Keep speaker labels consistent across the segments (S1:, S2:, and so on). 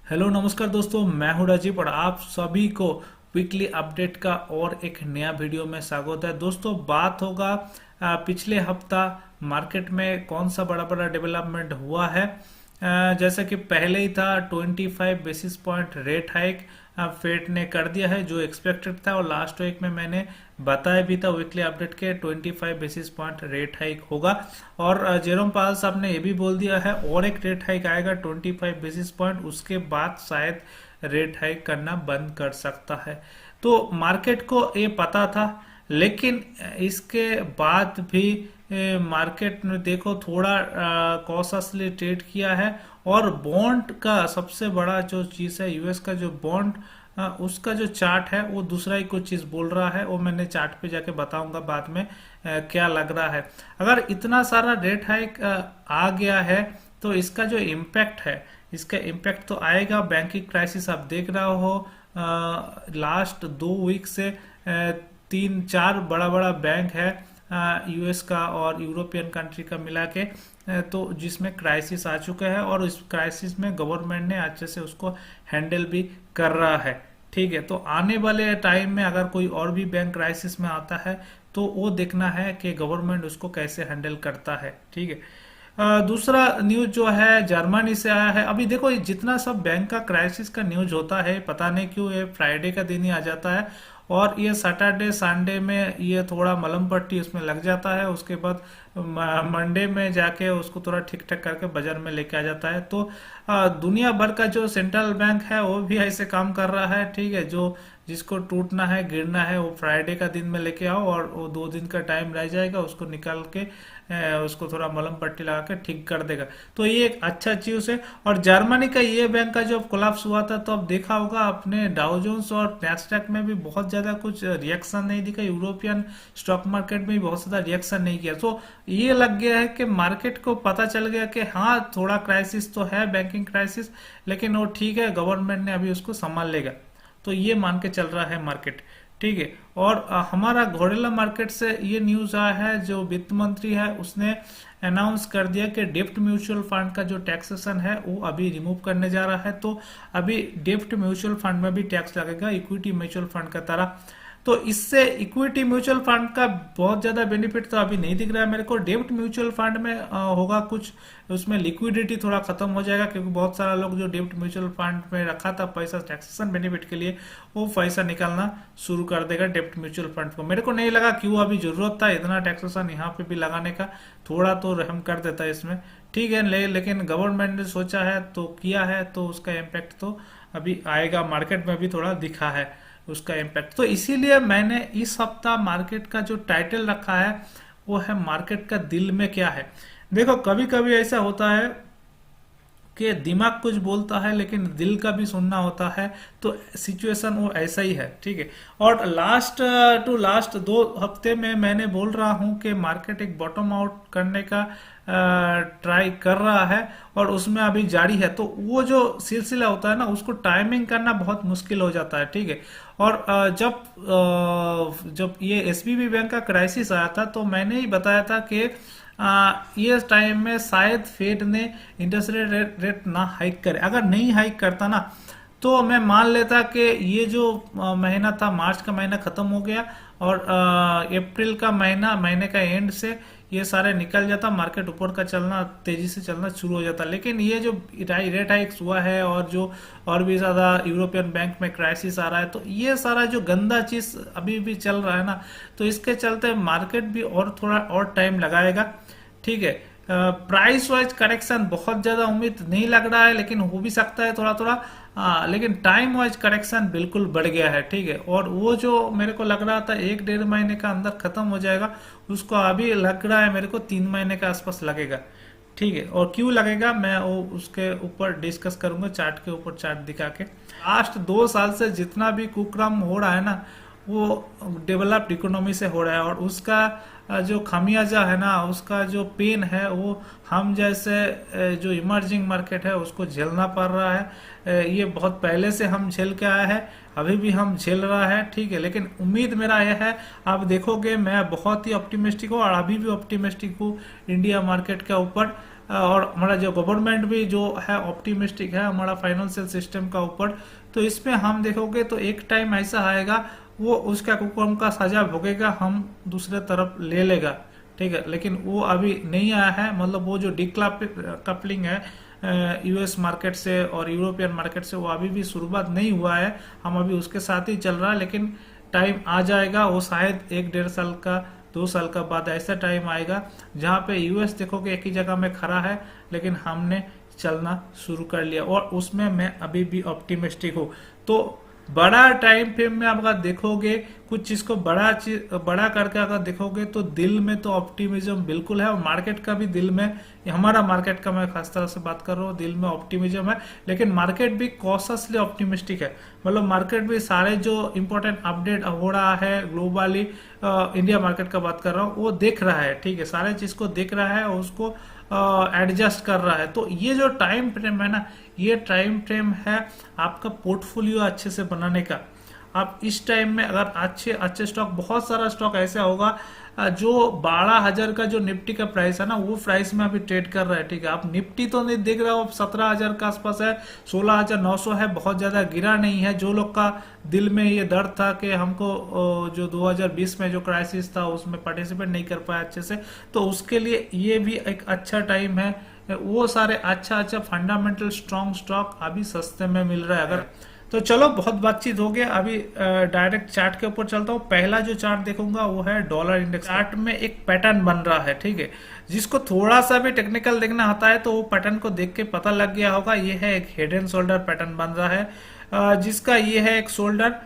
S1: Hello नमस्कार दोस्तों, मैं हूं राजीव और आप सभी को वीकली अपडेट का और एक नया वीडियो में स्वागत है। दोस्तों बात होगा पिछले हफ्ता मार्केट में कौन सा बड़ा बड़ा डेवलपमेंट हुआ है। जैसा कि पहले ही था 25 basis point rate hike Fed ने कर दिया है जो एक्सपेक्टेड था, और लास्ट वीक में मैंने बताया भी था वीकली अपडेट के 25 बेसिस पॉइंट रेट हाइक होगा। और जेरोम पाल साहब ने ये भी बोल दिया है और एक रेट हाइक आएगा 25 बेसिस पॉइंट, उसके बाद शायद रेट हाइक करना बंद कर सकता है। तो मार्केट को ये पता था, लेकिन इसके बाद भी मार्केट में देखो थोड़ा कॉशसली ट्रेड किया है। और बॉन्ड का सबसे बड़ा जो चीज है, यूएस का जो बॉन्ड उसका जो चार्ट है वो दूसरा ही कुछ चीज बोल रहा है, वो मैंने चार्ट पे जाके बताऊंगा बाद में क्या लग रहा है। अगर इतना सारा रेट हाइक आ गया है तो इसका जो इम्पैक्ट है, इसका इम्पैक्ट तो आएगा। बैंकिंग क्राइसिस आप देख रहे हो, लास्ट 2 वीक से 3-4 बड़ा बड़ा बैंक है यूएस का और यूरोपियन कंट्री का मिला के, तो जिसमें क्राइसिस आ चुका है और इस क्राइसिस में गवर्नमेंट ने अच्छे से उसको हैंडल भी कर रहा है। ठीक है, तो आने वाले टाइम में अगर कोई और भी बैंक क्राइसिस में आता है तो वो देखना है कि गवर्नमेंट उसको कैसे हैंडल करता है। ठीक है, दूसरा न्यूज जो है जर्मनी से आया है। अभी देखो जितना सब बैंक का क्राइसिस का न्यूज होता है, पता नहीं क्यों ये फ्राइडे का दिन ही आ जाता है और ये सैटरडे संडे में ये थोड़ा मलम पट्टी उसमें लग जाता है, उसके बाद मंडे में जाके उसको थोड़ा ठीक ठाक करके बाजार में लेके आ जाता है। तो दुनिया भर का जो सेंट्रल बैंक है वो भी ऐसे काम कर रहा है। ठीक है, जो जिसको टूटना है गिरना है वो फ्राइडे का दिन में लेके आओ और वो 2 दिन का टाइम रह जाएगा, उसको निकाल के उसको थोड़ा मलम पट्टी लगा के ठीक कर देगा। तो ये एक अच्छा चीज है। और जर्मनी का ये बैंक का जब कोलैप्स हुआ था तो अब देखा होगा अपने डाउ जोन्स और नैस्डैक में भी बहुत ज्यादा कुछ रिएक्शन नहीं दिखा, यूरोपियन स्टॉक मार्केट में भी बहुत ज्यादा रिएक्शन नहीं किया। तो ये लग गया है कि मार्केट को पता चल गया कि हाँ थोड़ा क्राइसिस तो है, बैंकिंग क्राइसिस, लेकिन वो ठीक है, गवर्नमेंट ने अभी उसको संभाल लेगा। तो ये मान के चल रहा है मार्केट। ठीक है, और हमारा घोड़ेला मार्केट से ये न्यूज आया है, जो वित्त मंत्री है उसने अनाउंस कर दिया कि डेप्ट म्यूचुअल फंड का जो टैक्सेशन है वो अभी रिमूव करने जा रहा है। तो अभी डेप्ट म्यूचुअल फंड में भी टैक्स लगेगा इक्विटी म्यूचुअल फंड का तरह। तो इससे इक्विटी म्यूचुअल फंड का बहुत ज्यादा बेनिफिट तो अभी नहीं दिख रहा है मेरे को। डेब्ट म्यूचुअल फंड में होगा कुछ, उसमें लिक्विडिटी थोड़ा खत्म हो जाएगा, क्योंकि बहुत सारा लोग जो डेब्ट म्यूचुअल फंड में रखा था पैसा टैक्सेशन बेनिफिट के लिए, वो पैसा निकालना शुरू कर देगा डेब्ट म्यूचुअल फंड को। मेरे को नहीं लगा क्यों अभी जरूरत था इतना टैक्सेशन यहाँ पे भी लगाने का, थोड़ा तो रहम कर देता है इसमें। ठीक है, लेकिन गवर्नमेंट ने सोचा है तो किया है, तो उसका इम्पैक्ट तो अभी आएगा, मार्केट में भी थोड़ा दिखा है उसका इम्पैक्ट। तो इसीलिए मैंने इस हफ्ता मार्केट का जो टाइटल रखा है वो है मार्केट का दिल में क्या है। देखो कभी कभी ऐसा होता है कि दिमाग कुछ बोलता है लेकिन दिल का भी सुनना होता है, तो सिचुएशन वो ऐसा ही है। ठीक है, और लास्ट टू लास्ट 2 हफ्ते में मैंने बोल रहा हूं कि मार्केट एक बॉटम आउट करने का ट्राई कर रहा है और उसमें अभी जारी है। तो वो जो सिलसिला होता है ना, उसको टाइमिंग करना बहुत मुश्किल हो जाता है। ठीक है, और जब ये एसबीबी बैंक का क्राइसिस आया था तो मैंने ही बताया था कि ये टाइम में शायद फेड ने इंटरेस्ट रेट ना हाइक करे। अगर नहीं हाइक करता ना तो मैं मान लेता कि ये जो महीना था, मार्च का महीना खत्म हो गया और अप्रैल का महीने का एंड से ये सारे निकल जाता, मार्केट ऊपर का चलना तेजी से चलना शुरू हो जाता। लेकिन ये जो रेट हाइक्स हुआ है और जो और भी ज्यादा यूरोपियन बैंक में क्राइसिस आ रहा है, तो ये सारा जो गंदा चीज अभी भी चल रहा है ना, तो इसके चलते मार्केट भी और थोड़ा और टाइम लगाएगा। ठीक है, प्राइस वाइज करेक्शन बहुत ज्यादा उम्मीद नहीं लग रहा है, लेकिन हो भी सकता है थोड़ा थोड़ा। लेकिन टाइम वाइज करेक्शन बिल्कुल बढ़ गया है। ठीक है, और वो जो मेरे को लग रहा था 1-1.5 महीने का अंदर खत्म हो जाएगा, उसको अभी लग रहा है मेरे को 3 महीने के आसपास लगेगा। ठीक है, और क्यों लगेगा मैं वो उसके ऊपर डिस्कस करूंगा, चार्ट के ऊपर चार्ट दिखा के। लास्ट 2 साल से जितना भी कुक्रम हो रहा है ना, वो डेवलप्ड इकोनॉमी से हो रहा है, और उसका जो खामियाजा है ना, उसका जो पेन है वो हम जैसे जो इमर्जिंग मार्केट है उसको झेलना पड़ रहा है। ये बहुत पहले से हम झेल के आए हैं, अभी भी हम झेल रहा है। ठीक है, लेकिन उम्मीद मेरा यह है, आप देखोगे मैं बहुत ही ऑप्टिमिस्टिक हूँ और अभी भी ऑप्टिमिस्टिक हूँ इंडिया मार्केट के ऊपर। और हमारा जो गवर्नमेंट भी जो है ऑप्टिमिस्टिक है हमारा फाइनेंशियल सिस्टम का ऊपर। तो इसमें हम देखोगे तो एक टाइम ऐसा आएगा वो उसका हुक्म का सजा भोगेगा, हम दूसरे तरफ ले लेगा, ठीक है। लेकिन वो अभी नहीं आया है, मतलब वो जो कपलिंग है यूएस मार्केट से और यूरोपियन मार्केट से, वो अभी भी शुरुआत नहीं हुआ है, हम अभी उसके साथ ही चल रहा है। लेकिन टाइम आ जाएगा, वो शायद 1-1.5 साल का 2 साल का बाद ऐसा टाइम आएगा जहां पे यूएस देखोगे एक ही जगह में खड़ा है, लेकिन हमने चलना शुरू कर लिया, और उसमें मैं अभी भी ऑप्टिमिस्टिक हूँ। तो बड़ा टाइम फ्रेम में आप अगर देखोगे, कुछ चीज को बड़ा करके अगर देखोगे तो दिल में तो ऑप्टिमिज्म बिल्कुल है, और मार्केट का भी दिल में, हमारा मार्केट का मैं खास तरह से बात कर रहा हूँ, दिल में ऑप्टिमिज्म है। लेकिन मार्केट भी कॉशियसली ऑप्टिमिस्टिक है, मतलब मार्केट भी सारे जो इंपॉर्टेंट अपडेट हो रहा है ग्लोबली, इंडिया मार्केट का बात कर रहा हूँ, वो देख रहा है, ठीक है, सारे चीज को देख रहा है और उसको एडजस्ट कर रहा है। तो ये जो टाइम फ्रेम है ना, ये टाइम फ्रेम है आपका पोर्टफोलियो अच्छे से बनाने का। आप इस टाइम में अगर अच्छे अच्छे स्टॉक, बहुत सारा स्टॉक ऐसा होगा जो 12,000 का जो निफ्टी का प्राइस है ना, वो प्राइस में अभी ट्रेड कर रहा है, ठीक है। आप निफ्टी तो नहीं देख रहे हो, 17,000 के आसपास है, 16,900 है, बहुत ज्यादा गिरा नहीं है। जो लोग का दिल में ये डर था कि हमको जो 2020 में जो क्राइसिस था उसमें पार्टिसिपेट नहीं कर पाया अच्छे से, तो उसके लिए ये भी एक अच्छा टाइम है। वो सारे अच्छा अच्छा फंडामेंटल स्ट्रॉन्ग स्टॉक अभी सस्ते में मिल रहा है। अगर तो चलो, बहुत बातचीत हो गया, अभी डायरेक्ट चार्ट के ऊपर चलता हूँ। पहला जो चार्ट देखूंगा वो है डॉलर इंडेक्स चार्ट में एक पैटर्न बन रहा है, ठीक है। जिसको थोड़ा सा भी टेक्निकल देखना आता है तो वो पैटर्न को देख के पता लग गया होगा। ये है एक हेड एंड शोल्डर पैटर्न बन रहा है, जिसका ये है एक शोल्डर,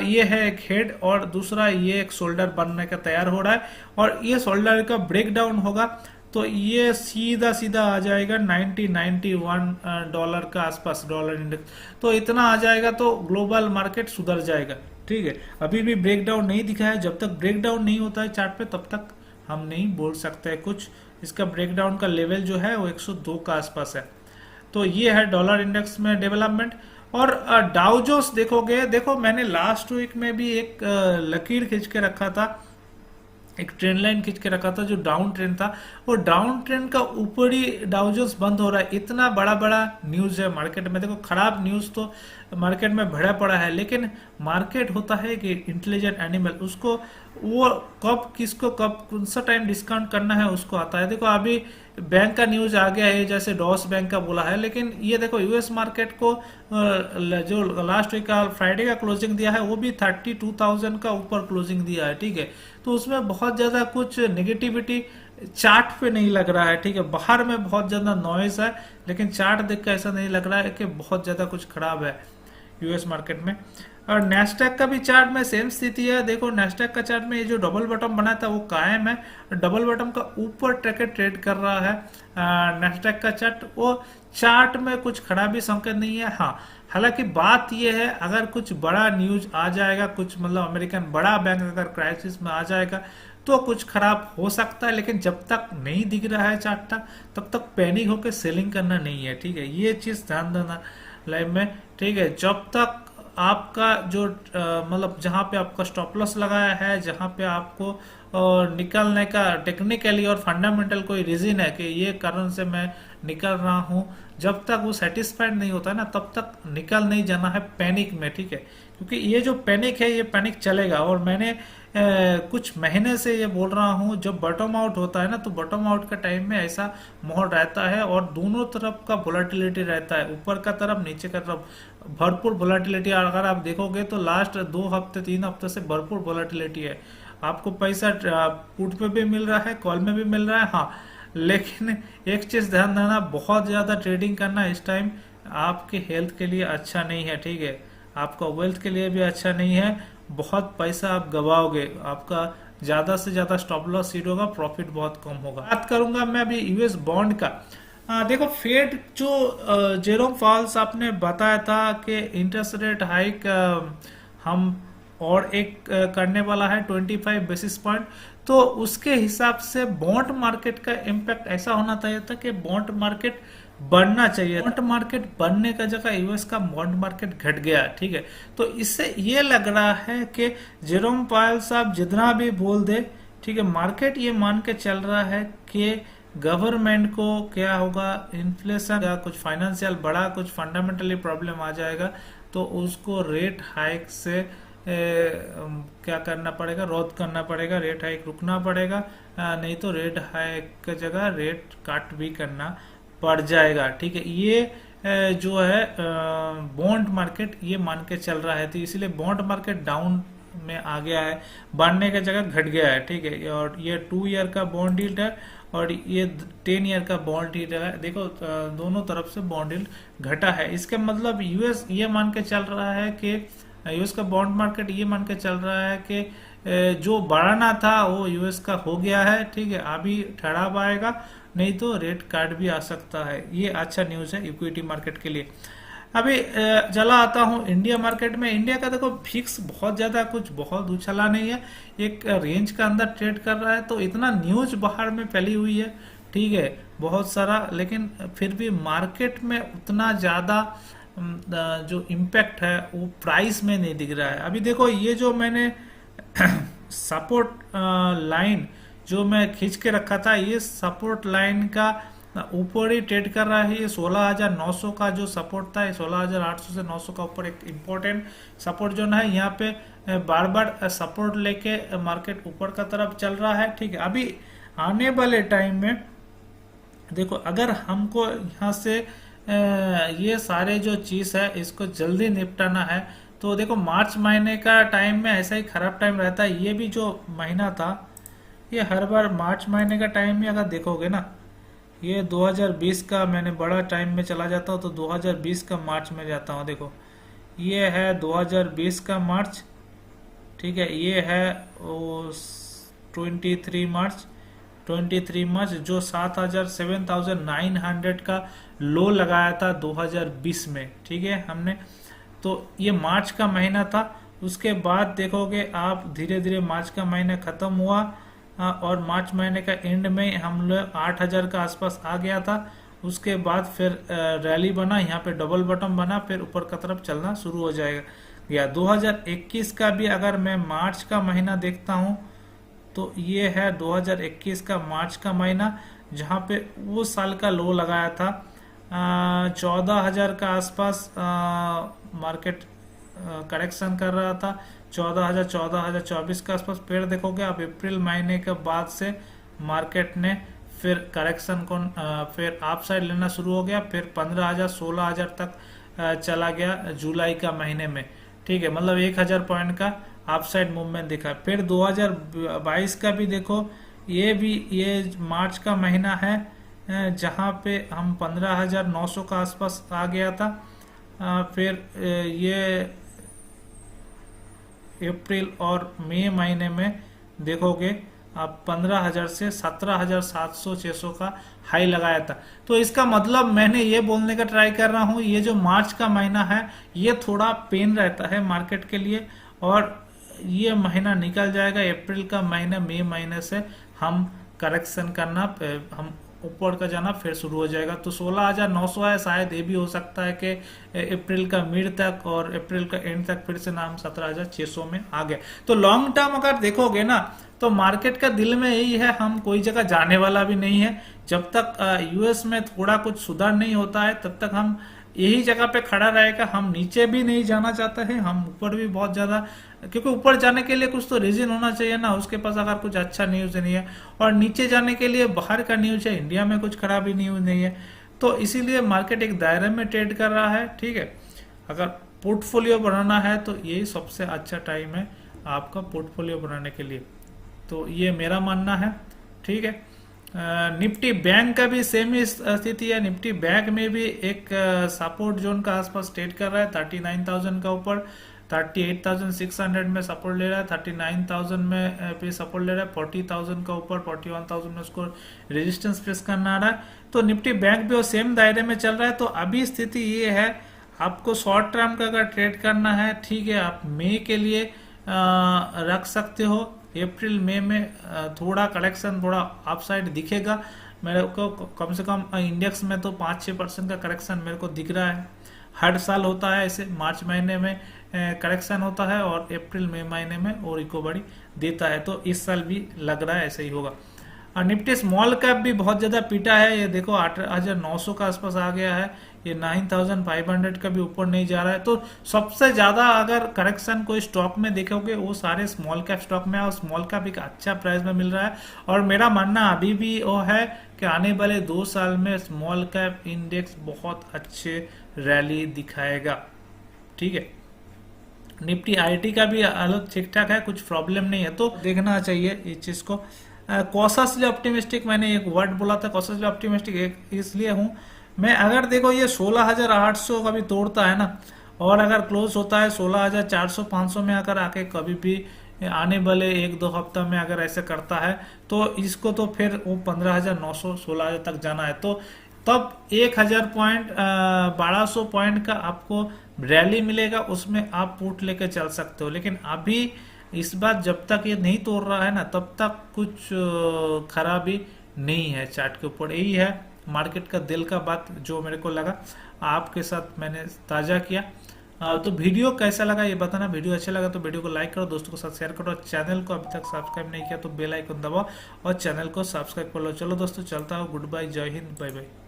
S1: ये है एक हेड, और दूसरा ये एक शोल्डर बनने का तैयार हो रहा है, और ये शोल्डर का ब्रेक डाउन होगा तो ये सीधा सीधा आ जाएगा 91 डॉलर का आसपास डॉलर इंडेक्स। तो इतना आ जाएगा तो ग्लोबल मार्केट सुधर जाएगा, ठीक है। अभी भी ब्रेकडाउन नहीं दिखा है, जब तक ब्रेकडाउन नहीं होता है चार्ट पे तब तक हम नहीं बोल सकते हैं कुछ। इसका ब्रेकडाउन का लेवल जो है वो 102 का आसपास है। तो ये है डॉलर इंडेक्स में डेवलपमेंट। और डाउ जोन्स देखोगे, देखो मैंने लास्ट वीक में भी एक लकीर खींच के रखा था, एक ट्रेंड लाइन खींच के रखा था जो डाउन ट्रेंड था, वो डाउन ट्रेंड का ऊपर ही डाउ जोन्स बंद हो रहा है। इतना बड़ा बड़ा न्यूज है मार्केट में, देखो खराब न्यूज तो मार्केट में भरा पड़ा है, लेकिन मार्केट होता है कि इंटेलिजेंट एनिमल, उसको वो कब किसको कब कौन सा टाइम डिस्काउंट करना है उसको आता है। देखो अभी बैंक का न्यूज आ गया है, जैसे डॉस बैंक का बोला है, लेकिन ये देखो यूएस मार्केट को जो लास्ट वीक का फ्राइडे का क्लोजिंग दिया है वो भी 32,000 का ऊपर क्लोजिंग दिया है, ठीक है। तो उसमें बहुत ज्यादा कुछ नेगेटिविटी चार्ट पे नहीं लग रहा है, ठीक है। बाहर में बहुत ज्यादा नॉइज है, लेकिन चार्ट देख के ऐसा नहीं लग रहा है कि बहुत ज्यादा कुछ खराब है यूएस मार्केट में। और नेस्डैक का भी चार्ट में सेम स्थिति है। देखो नेस्डैक का चार्ट में ये जो डबल बॉटम बना था वो कायम है, डबल बॉटम का ऊपर ट्रेड कर रहा है नेस्डैक का चार्ट। वो चार्ट में कुछ खराबी संकेत नहीं है। हाँ, हालांकि बात यह है, अगर कुछ बड़ा न्यूज आ जाएगा, कुछ मतलब अमेरिकन बड़ा बैंक अगर क्राइसिस में आ जाएगा तो कुछ खराब हो सकता है, लेकिन जब तक नहीं दिख रहा है चार्ट तक, तब तक पैनिक होकर सेलिंग करना नहीं है, ठीक है। ये चीज ध्यान देना लाइफ में, ठीक है। जब तक आपका जो मतलब जहां पे आपका स्टॉप लॉस लगाया है, जहां पे आपको निकलने का टेक्निकली और फंडामेंटल कोई रीजन है कि ये कारण से मैं निकल रहा हूं, जब तक वो सेटिस्फाइड नहीं होता है ना, तब तक निकल नहीं जाना है पैनिक में, ठीक है। क्योंकि ये जो पैनिक है, ये पैनिक चलेगा। और मैंने कुछ महीने से ये बोल रहा हूं, जब बॉटम आउट होता है ना, तो बॉटम आउट का टाइम में ऐसा माहौल रहता है और दोनों तरफ का वोलेटिलिटी रहता है, ऊपर का तरफ नीचे का तरफ भरपूर वोलेटिलिटी। अगर आप देखोगे तो लास्ट 2 हफ्ते 3 हफ्ते से भरपूर वोलेटिलिटी है। आपको पैसा पुट पे भी मिल रहा है, कॉल में भी मिल रहा है, हाँ। लेकिन एक चीज ध्यान देना, बहुत ज्यादा ट्रेडिंग करना इस टाइम आपके हेल्थ के लिए अच्छा नहीं है, ठीक है। आपका वेल्थ के लिए भी अच्छा नहीं है, बहुत पैसा आप गवाओगे, आपका ज्यादा से ज्यादा स्टॉप लॉस हिट होगा, प्रॉफिट बहुत कम होगा। बात करूंगा मैं अभी यूएस बॉन्ड का। देखो फेड जो जेरोम पॉवेल आपने बताया था कि इंटरेस्ट रेट हाइक हम और एक करने वाला है 25 बेसिस पॉइंट, तो उसके हिसाब से बॉन्ड मार्केट का इम्पैक्ट ऐसा होना चाहिए था कि बॉन्ड मार्केट बढ़ना चाहिए। बॉन्ड मार्केट बढ़ने का जगह यूएस का बॉन्ड मार्केट घट गया, ठीक है। तो इससे ये लग रहा है कि जेरोम पॉवेल साहब जितना भी बोल दे, ठीक है, मार्केट ये मान के चल रहा है कि गवर्नमेंट को क्या होगा, इन्फ्लेशन या कुछ फाइनेंशियल बड़ा कुछ फंडामेंटली प्रॉब्लम आ जाएगा, तो उसको रेट हाइक से क्या करना पड़ेगा, रद्द करना पड़ेगा, रेट हाइक रुकना पड़ेगा, नहीं तो रेट हाइक की जगह रेट कट भी करना पड़ जाएगा। ठीक है, ये जो है बॉन्ड मार्केट ये मान के चल रहा है, तो इसलिए बॉन्ड मार्केट डाउन में आ गया है, बढ़ने की जगह घट गया है। ठीक है, और ये 2 ईयर का बॉन्ड यील्ड है और ये 10 ईयर का बॉन्ड यील्ड है। देखो दोनों तरफ से बॉन्ड यील्ड घटा है। इसके मतलब यूएस ये मान के चल रहा है कि यूएस का बॉन्ड मार्केट ये मान के चल रहा है कि जो बढ़ाना था वो यूएस का हो गया है। ठीक है, अभी ठहराव आएगा, नहीं तो रेट कार्ड भी आ सकता है। ये अच्छा न्यूज है इक्विटी मार्केट के लिए। अभी चला आता हूँ इंडिया मार्केट में। इंडिया का देखो फिक्स बहुत ज्यादा कुछ बहुत उछला नहीं है, एक रेंज का अंदर ट्रेड कर रहा है। तो इतना न्यूज बाहर में फैली हुई है, ठीक है, बहुत सारा, लेकिन फिर भी मार्केट में उतना ज्यादा जो इम्पैक्ट है वो प्राइस में नहीं दिख रहा है। अभी देखो ये जो मैंने सपोर्ट लाइन जो मैं खींच के रखा था, ये सपोर्ट लाइन का ऊपर ही ट्रेड कर रहा है। ये 16,900 का जो सपोर्ट था, 16,800 से 900 का ऊपर एक इम्पोर्टेंट सपोर्ट जोन है। यहाँ पे बार बार सपोर्ट लेके मार्केट ऊपर का तरफ चल रहा है। ठीक है, अभी आने वाले टाइम में देखो अगर हमको यहाँ से ये सारे जो चीज है इसको जल्दी निपटाना है, तो देखो मार्च महीने का टाइम में ऐसा ही खराब टाइम रहता है। ये भी जो महीना था, ये हर बार मार्च महीने का टाइम में अगर देखोगे ना, ये 2020 का मैंने बड़ा टाइम में चला जाता हूँ तो 2020 का मार्च में जाता हूँ। देखो ये है 2020 का मार्च, ठीक है, ये है 23 मार्च जो 7,900 का लो लगाया था 2020 में। ठीक है, हमने तो ये मार्च का महीना था। उसके बाद देखोगे आप धीरे धीरे मार्च का महीना खत्म हुआ और मार्च महीने का एंड में हम लोग 8,000 का आसपास आ गया था। उसके बाद फिर रैली बना, यहाँ पे डबल बॉटम बना, फिर ऊपर का तरफ चलना शुरू हो जाएगा। 2021 का भी अगर मैं मार्च का महीना देखता हूँ तो ये है 2021 का मार्च का महीना, जहाँ पे वो साल का लो लगाया था 14,000 का आसपास मार्केट करेक्शन कर रहा था। 14,000 14,024 के आसपास। फिर देखोगे आप अप्रैल महीने के बाद से मार्केट ने फिर करेक्शन को फिर अप साइड लेना शुरू हो गया, फिर 15,000 16,000 तक चला गया जुलाई का महीने में। ठीक है, मतलब 1,000 पॉइंट का अप साइड मूवमेंट दिखा। फिर 2022 का भी देखो, ये मार्च का महीना है जहाँ पे हम 15,900 का आसपास आ गया था। फिर ये अप्रैल और मई महीने में देखोगे आप 15,000 से 17,700 600 का हाई लगाया था। तो इसका मतलब मैंने ये बोलने का ट्राई कर रहा हूँ, ये जो मार्च का महीना है ये थोड़ा पेन रहता है मार्केट के लिए, और ये महीना निकल जाएगा। अप्रैल का महीना मई महीने से हम करेक्शन करना, हम ऊपर का जाना फिर शुरू हो जाएगा। तो 16,900 है, शायद ये भी हो सकता है कि अप्रैल का मिड तक और अप्रैल का एंड तक फिर से ना हम 17,600 में आ गए। तो लॉन्ग टर्म अगर देखोगे ना, तो मार्केट का दिल में यही है, हम कोई जगह जाने वाला भी नहीं है। जब तक यूएस में थोड़ा कुछ सुधार नहीं होता है तब तक हम यही जगह पे खड़ा रहेगा। हम नीचे भी नहीं जाना चाहते हैं, हम ऊपर भी बहुत ज्यादा, क्योंकि ऊपर जाने के लिए कुछ तो रीजन होना चाहिए ना, उसके पास अगर कुछ अच्छा न्यूज नहीं है, और नीचे जाने के लिए बाहर का न्यूज है, इंडिया में कुछ खराब न्यूज नहीं है। तो इसीलिए मार्केट एक दायरे में ट्रेड कर रहा है। ठीक है, अगर पोर्टफोलियो बनाना है तो यही सबसे अच्छा टाइम है आपका पोर्टफोलियो बनाने के लिए। तो ये मेरा मानना है। ठीक है, निफ्टी बैंक का भी सेम ही स्थिति है। निफ्टी बैंक में भी एक सपोर्ट जोन का आसपास ट्रेड कर रहा है 39,000 का ऊपर, 38,600 में सपोर्ट ले रहा है, 39,000 में भी सपोर्ट ले रहा है, 40,000 का ऊपर 41,000 में उसको रेजिस्टेंस फेस करना आ रहा है। तो निफ्टी बैंक भी वो सेम दायरे में चल रहा है। तो अभी स्थिति ये है, आपको शॉर्ट टर्म का अगर ट्रेड करना है, ठीक है, आप मई के लिए रख सकते हो। अप्रैल मई में थोड़ा करेक्शन, थोड़ा अपसाइड दिखेगा मेरे को, कम से कम इंडेक्स में तो 5-6% का करेक्शन मेरे को दिख रहा है। हर साल होता है ऐसे, मार्च महीने में करेक्शन होता है और अप्रैल मई महीने में और रिकवरी देता है। तो इस साल भी लग रहा है ऐसे ही होगा। और निफ्टी स्मॉल कैप भी बहुत ज्यादा पीटा है, ये देखो 8,900 का आसपास आ गया है, ये 9,500 का भी ऊपर नहीं जा रहा है। तो सबसे ज्यादा अगर करेक्शन कोई स्टॉक में देखोगे वो सारे स्मॉल कैप स्टॉक में है, और स्मॉल कैप एक अच्छा प्राइस में मिल रहा है। और मेरा मानना अभी भी वो है कि आने वाले 2 साल में स्मॉल कैप इंडेक्स बहुत अच्छे रैली दिखाएगा। ठीक है, निफ्टी आईटी का भी हालत ठीक ठाक है, कुछ प्रॉब्लम नहीं है, तो देखना चाहिए इस चीज को। कॉशसली ऑप्टिमिस्टिक, मैंने एक वर्ड बोला था कॉशसली ऑप्टिमिस्टिक इसलिए हूं मैं। अगर देखो ये 16,800 कभी तोड़ता है ना, और अगर क्लोज होता है 16,400 500 में, अगर आके कभी भी आने वाले 1-2 हफ्ता में अगर ऐसे करता है, तो इसको तो फिर वो 15,900 16,000 तक जाना है, तो तब 1,000 पॉइंट 1,200 पॉइंट का आपको रैली मिलेगा, उसमें आप पुट लेके चल सकते हो। लेकिन अभी इस बार जब तक ये नहीं तोड़ रहा है ना, तब तक कुछ खराबी नहीं है चार्ट के ऊपर। यही है मार्केट का दिल का बात जो मेरे को लगा, आपके साथ मैंने ताजा किया। तो वीडियो कैसा लगा ये बताना, वीडियो अच्छा लगा तो वीडियो को लाइक करो, दोस्तों के साथ शेयर करो, चैनल को अभी तक सब्सक्राइब नहीं किया तो बेल आइकन दबाओ और चैनल को सब्सक्राइब कर लो। चलो दोस्तों चलता हूँ, गुड बाय, जय हिंद, बाय बाय।